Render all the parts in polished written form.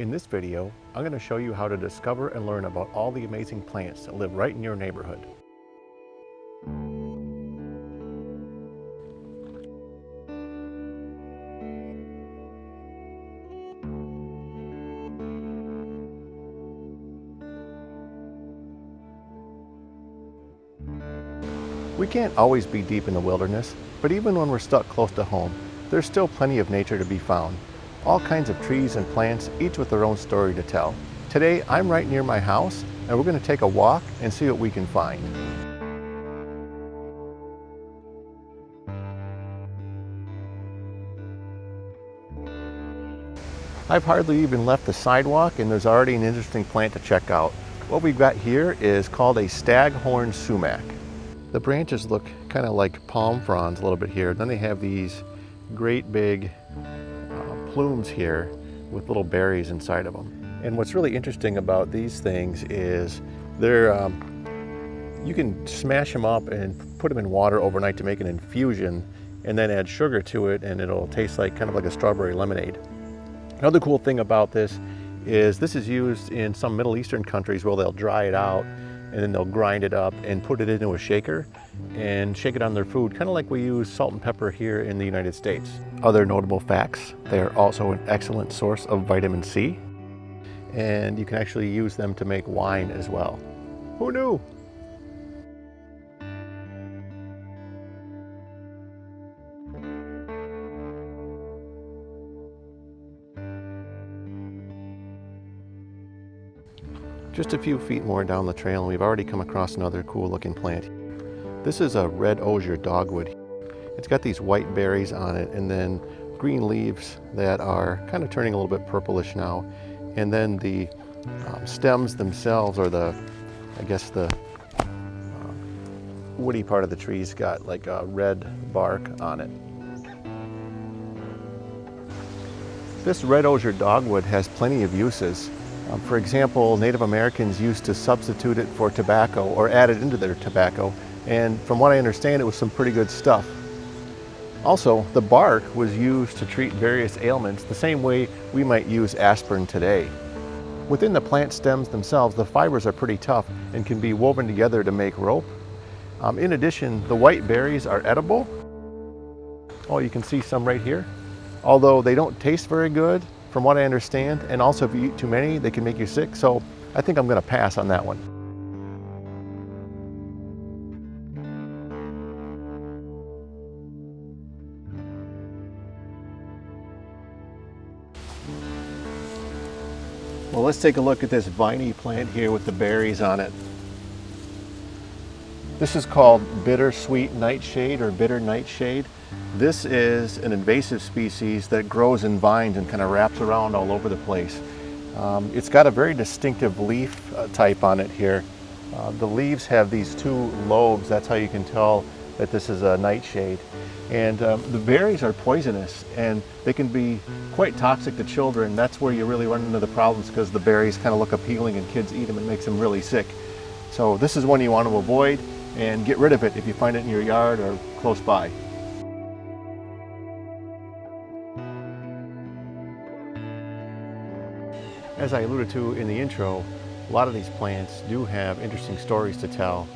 In this video, I'm going to show you how to discover and learn about all the amazing plants that live right in your neighborhood. We can't always be deep in the wilderness, but even when we're stuck close to home, there's still plenty of nature to be found. All kinds of trees and plants, each with their own story to tell. Today, I'm right near my house, and we're going to take a walk and see what we can find. I've hardly even left the sidewalk, and there's already an interesting plant to check out. What we've got here is called a Staghorn Sumac. The branches look kind of like palm fronds a little bit here. Then they have these great big plumes here with little berries inside of them. And what's really interesting about these things is you can smash them up and put them in water overnight to make an infusion and then add sugar to it, and it'll taste like kind of like a strawberry lemonade. Another cool thing about this is used in some Middle Eastern countries where they'll dry it out and then they'll grind it up and put it into a shaker and shake it on their food, kind of like we use salt and pepper here in the United States. Other notable facts: they are also an excellent source of vitamin C, and you can actually use them to make wine as well. Who knew? Just a few feet more down the trail and we've already come across another cool looking plant. This is a red Osier Dogwood. It's got these white berries on it and then green leaves that are kind of turning a little bit purplish now. And then the stems themselves, or the woody part of the tree's got like a red bark on it. This red Osier Dogwood has plenty of uses. For example, Native Americans used to substitute it for tobacco or add it into their tobacco, and from what I understand, it was some pretty good stuff. Also, the bark was used to treat various ailments the same way we might use aspirin today. Within the plant stems themselves, the fibers are pretty tough and can be woven together to make rope. In addition, the white berries are edible. Oh, you can see some right here. Although they don't taste very good, from what I understand, and also if you eat too many, they can make you sick, so I think I'm going to pass on that one. Well, let's take a look at this viney plant here with the berries on it. This is called Bittersweet Nightshade or Bitter Nightshade. This is an invasive species that grows in vines and kind of wraps around all over the place. It's got a very distinctive leaf type on it here. The leaves have these two lobes. That's how you can tell that this is a nightshade. And the berries are poisonous and they can be quite toxic to children. That's where you really run into the problems, because the berries kind of look appealing and kids eat them and makes them really sick. So this is one you want to avoid and get rid of it if you find it in your yard or close by. As I alluded to in the intro, a lot of these plants do have interesting stories to tell.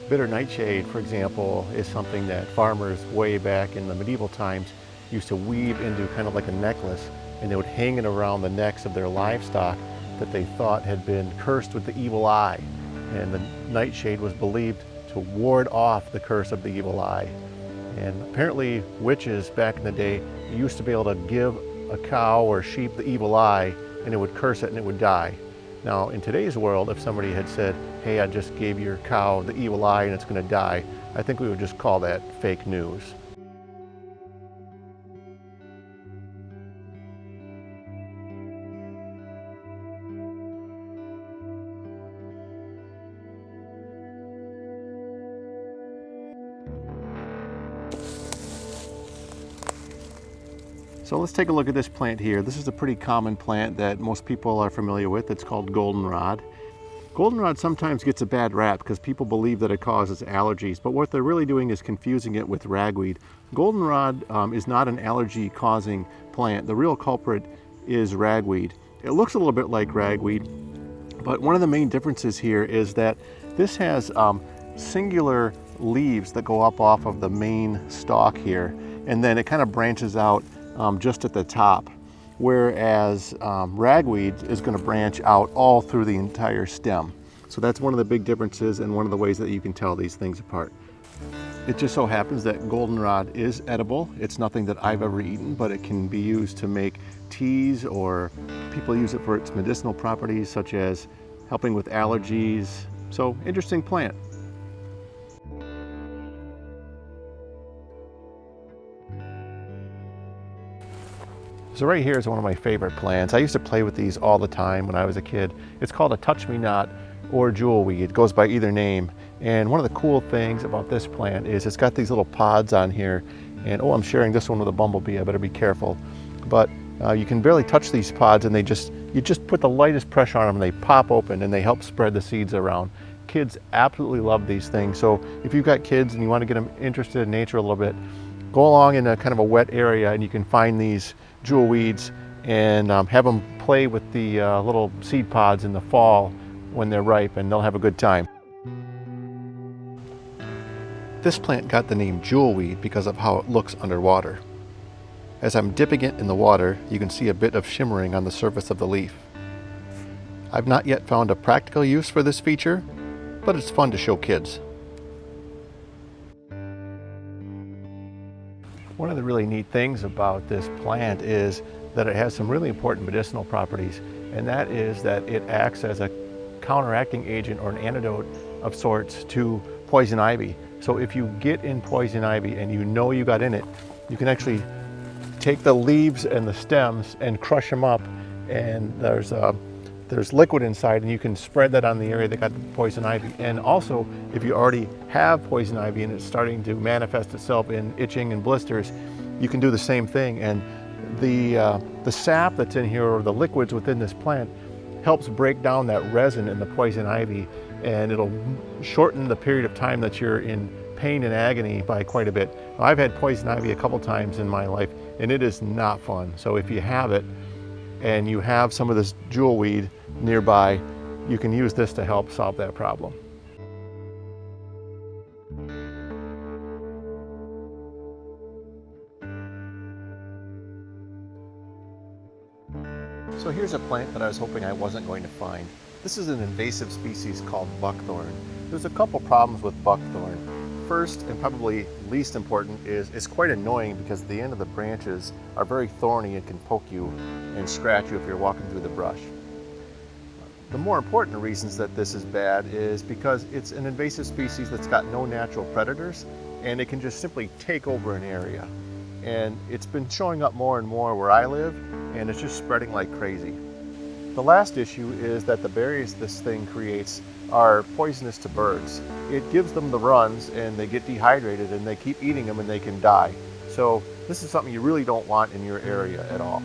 Bitter nightshade, for example, is something that farmers way back in the medieval times used to weave into kind of like a necklace, and they would hang it around the necks of their livestock that they thought had been cursed with the evil eye. And the nightshade was believed to ward off the curse of the evil eye. And apparently witches back in the day used to be able to give a cow or sheep the evil eye, and it would curse it and it would die. Now in today's world, if somebody had said, hey, I just gave your cow the evil eye and it's going to die, I think we would just call that fake news. So let's take a look at this plant here. This is a pretty common plant that most people are familiar with. It's called goldenrod. Goldenrod sometimes gets a bad rap because people believe that it causes allergies, but what they're really doing is confusing it with ragweed. Goldenrod is not an allergy-causing plant. The real culprit is ragweed. It looks a little bit like ragweed, but one of the main differences here is that this has singular leaves that go up off of the main stalk here, and then it kind of branches out just at the top, whereas ragweed is going to branch out all through the entire stem. So that's one of the big differences and one of the ways that you can tell these things apart. It just so happens that goldenrod is edible. It's nothing that I've ever eaten, but it can be used to make teas, or people use it for its medicinal properties such as helping with allergies. So interesting plant. So right here is one of my favorite plants. I used to play with these all the time when I was a kid. It's called a touch-me-not or jewelweed. It goes by either name. And one of the cool things about this plant is it's got these little pods on here. And oh, I'm sharing this one with a bumblebee. I better be careful. But you can barely touch these pods, and you just put the lightest pressure on them and they pop open and they help spread the seeds around. Kids absolutely love these things. So if you've got kids and you want to get them interested in nature a little bit, go along in a kind of a wet area and you can find these jewelweeds and have them play with the little seed pods in the fall when they're ripe, and they'll have a good time. This plant got the name jewelweed because of how it looks underwater. As I'm dipping it in the water, you can see a bit of shimmering on the surface of the leaf. I've not yet found a practical use for this feature, but it's fun to show kids. One of the really neat things about this plant is that it has some really important medicinal properties, and that is that it acts as a counteracting agent or an antidote of sorts to poison ivy. So if you get in poison ivy and you know you got in it, you can actually take the leaves and the stems and crush them up, and there's liquid inside, and you can spread that on the area that got the poison ivy. And also, if you already have poison ivy and it's starting to manifest itself in itching and blisters, you can do the same thing. And the sap that's in here, or the liquids within this plant, helps break down that resin in the poison ivy, and it'll shorten the period of time that you're in pain and agony by quite a bit. I've had poison ivy a couple times in my life, and it is not fun. So if you have it and you have some of this jewelweed nearby, you can use this to help solve that problem. So here's a plant that I was hoping I wasn't going to find. This is an invasive species called buckthorn. There's a couple problems with buckthorn. First, and probably least important, is it's quite annoying because the end of the branches are very thorny and can poke you and scratch you if you're walking through the brush. The more important reasons that this is bad is because it's an invasive species that's got no natural predators, and it can just simply take over an area. And it's been showing up more and more where I live, and it's just spreading like crazy. The last issue is that the berries this thing creates are poisonous to birds. It gives them the runs, and they get dehydrated, and they keep eating them and they can die. So this is something you really don't want in your area at all.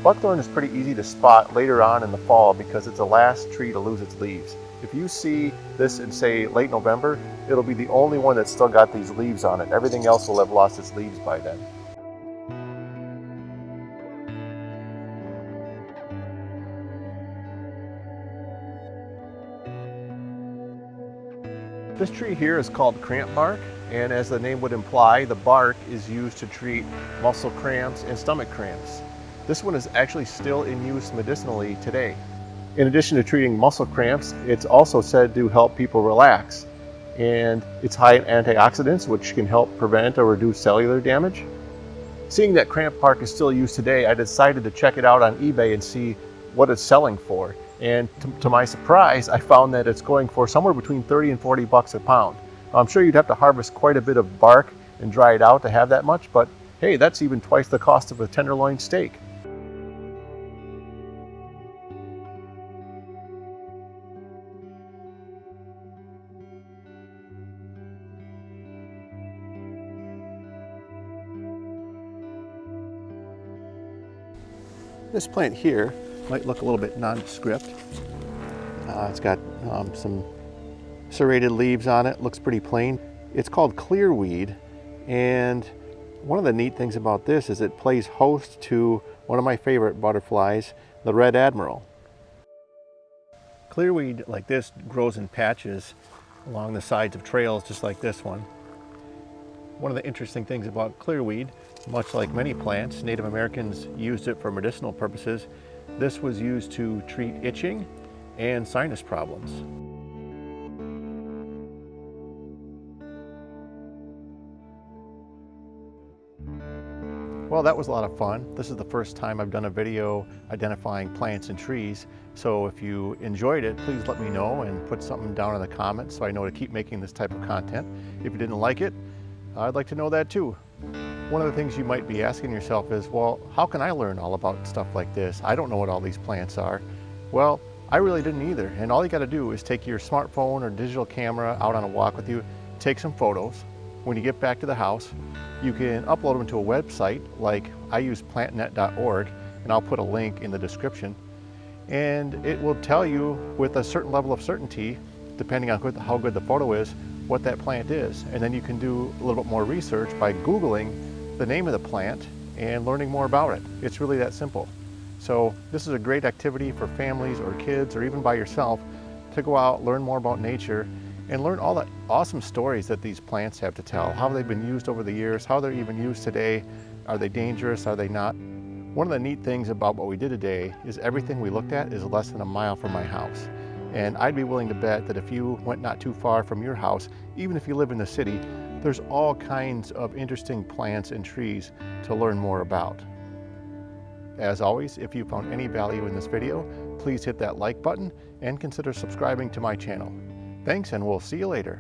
Buckthorn is pretty easy to spot later on in the fall because it's the last tree to lose its leaves. If you see this in, say, late November, it'll be the only one that's still got these leaves on it. Everything else will have lost its leaves by then. This tree here is called Cramp Bork, and as the name would imply, the bark is used to treat muscle cramps and stomach cramps. This one is actually still in use medicinally today. In addition to treating muscle cramps, it's also said to help people relax. And it's high in antioxidants, which can help prevent or reduce cellular damage. Seeing that Cramp Bork is still used today, I decided to check it out on eBay and see what it's selling for. And to my surprise, I found that it's going for somewhere between 30 and 40 bucks a pound. Now, I'm sure you'd have to harvest quite a bit of bark and dry it out to have that much, but hey, that's even twice the cost of a tenderloin steak. This plant here might look a little bit nondescript. It's got some serrated leaves on it, looks pretty plain. It's called Clearweed, and one of the neat things about this is it plays host to one of my favorite butterflies, the red admiral. Clearweed like this grows in patches along the sides of trails just like this one. One of the interesting things about clearweed, much like many plants, Native Americans used it for medicinal purposes. This was used to treat itching and sinus problems. Well, that was a lot of fun. This is the first time I've done a video identifying plants and trees. So if you enjoyed it, please let me know and put something down in the comments so I know to keep making this type of content. If you didn't like it, I'd like to know that too. One of the things you might be asking yourself is, well, how can I learn all about stuff like this? I don't know what all these plants are. Well, I really didn't either. And all you got to do is take your smartphone or digital camera out on a walk with you, take some photos. When you get back to the house, you can upload them to a website like I use plantnet.org, and I'll put a link in the description. And it will tell you with a certain level of certainty, depending on how good the photo is, what that plant is. And then you can do a little bit more research by Googling the name of the plant and learning more about it. It's really that simple. So this is a great activity for families or kids or even by yourself to go out, learn more about nature, and learn all the awesome stories that these plants have to tell, how they've been used over the years, how they're even used today. Are they dangerous? Are they not? One of the neat things about what we did today is everything we looked at is less than a mile from my house. And I'd be willing to bet that if you went not too far from your house, even if you live in the city, there's all kinds of interesting plants and trees to learn more about. As always, if you found any value in this video, please hit that like button and consider subscribing to my channel. Thanks, and we'll see you later.